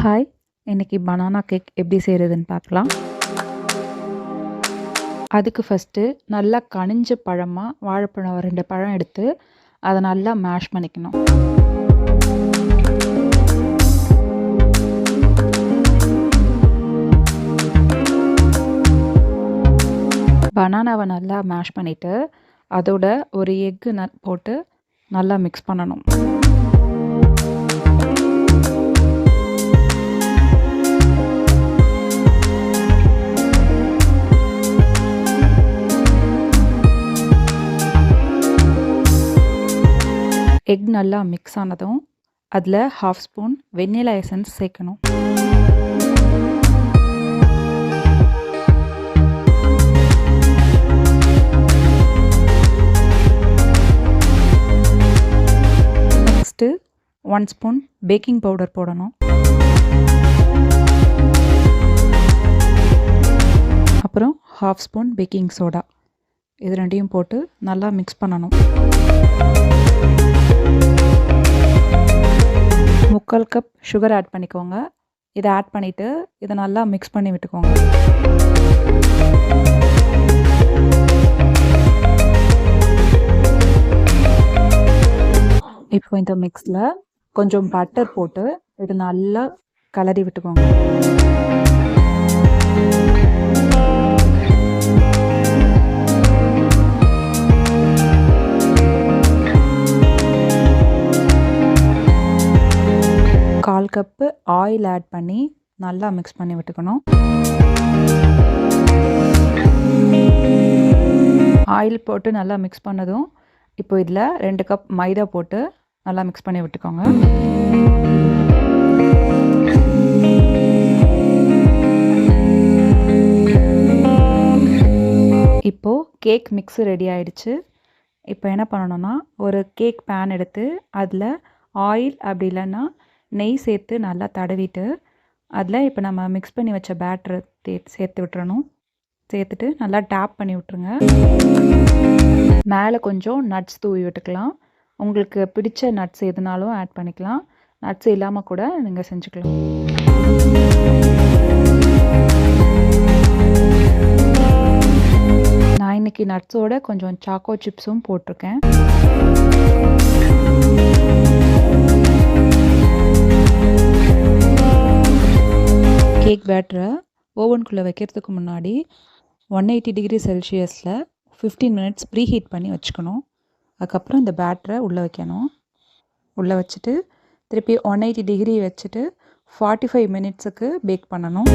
Hi! இன்னைக்கு banana cake எப்படி செய்றதுன்னு பார்க்கலாம். அதுக்கு ஃபர்ஸ்ட்டு நல்லா கனிஞ்ச பழமா வாழைப்பழம் 2 பழம் எடுத்து, அத நல்லா மேஷ் பண்ணிக்கணும். பனானாவ நல்லா மேஷ் பண்ணிட்டு, அதோட ஒரு எக்கு போட்டு நல்லா மிக்ஸ் பண்ணணும். எக் நல்லா மிக்ஸ் ஆனதும், அதில் 1/2 ஸ்பூன் வெண்ணிலா எசன்ஸ் சேர்க்கணும். நெக்ஸ்ட்டு 1 ஸ்பூன் பேக்கிங் பவுடர் போடணும். அப்புறம் 1/2 ஸ்பூன் பேக்கிங் சோடா. இது 2யும் போட்டு நல்லா மிக்ஸ் பண்ணணும். 3/4 கப் சுகர் ஆட் பண்ணிக்கோங்க. இதை ஆட் பண்ணிவிட்டு இதை நல்லா மிக்ஸ் பண்ணி விட்டுக்கோங்க. இப்போ இந்த மிக்ஸில் கொஞ்சம் பட்டர் போட்டு இது நல்லா கலரி விட்டுக்கோங்க. கால் கப்பு ஆயில் ஆட் பண்ணி நல்லா மிக்ஸ் பண்ணி விட்டுக்கணும். ஆயில் போட்டு நல்லா மிக்ஸ் பண்ணதும் இப்போ இதில் 2 கப் மைதா போட்டு நல்லா மிக்ஸ் பண்ணி விட்டுக்கோங்க. இப்போது கேக் மிக்ஸ் ரெடி ஆயிடுச்சு. இப்போ என்ன பண்ணணும்னா, ஒரு கேக் பேன் எடுத்து அதில் ஆயில் அப்படி இல்லைன்னா நெய் சேர்த்து நல்லா தடவிட்டு, அதில் இப்போ நம்ம மிக்ஸ் பண்ணி வச்ச பேட்டரை சேர்த்து விட்டுறணும். சேர்த்துட்டு நல்லா டேப் பண்ணி விட்ருங்க. மேலே கொஞ்சம் நட்ஸ் தூவி விட்டுக்கலாம். உங்களுக்கு பிடிச்ச நட்ஸ் எதுனாலும் ஆட் பண்ணிக்கலாம். நட்ஸ் இல்லாமல் கூட நீங்கள் செஞ்சுக்கலாம். நான் இன்றைக்கி நட்ஸோட கொஞ்சம் சாக்கோ சிப்ஸும் போட்டிருக்கேன். கேக் பேட்டரை ஓவனுக்குள்ளே வைக்கிறதுக்கு முன்னாடி 180 டிகிரி செல்சியஸில் 15 மினிட்ஸ் ப்ரீ ஹீட் பண்ணி வச்சுக்கணும். அதுக்கப்புறம் இந்த பேட்டரை உள்ளே வைக்கணும். உள்ளே வச்சுட்டு திருப்பி 180 டிகிரி வச்சுட்டு 45 மினிட்ஸுக்கு பேக் பண்ணணும்.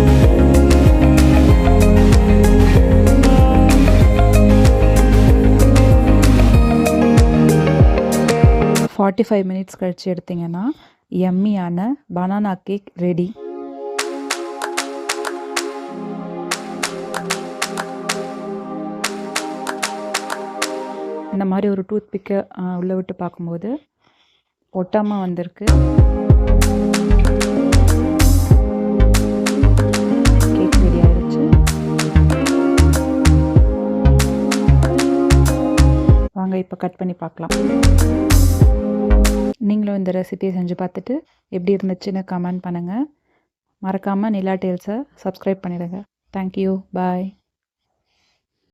45 மினிட்ஸ் கழித்து எடுத்திங்கன்னா யம்மியான பனானா கேக் ரெடி. இந்த மாதிரி ஒரு டூத் பிக்கை உள்ளே விட்டு பார்க்கும்போது ஒட்டாமல் வந்திருக்கு. கேக் ரெடி ஆயிடுச்சு. வாங்க இப்போ கட் பண்ணி பார்க்கலாம். நீங்களும் இந்த ரெசிபியை செஞ்சு பார்த்துட்டு எப்படி இருந்துச்சுன்னு கமெண்ட் பண்ணுங்கள். மறக்காமல் நிலா டேல்ஸை சப்ஸ்கிரைப் பண்ணிடுங்க. தேங்க்யூ. பாய்.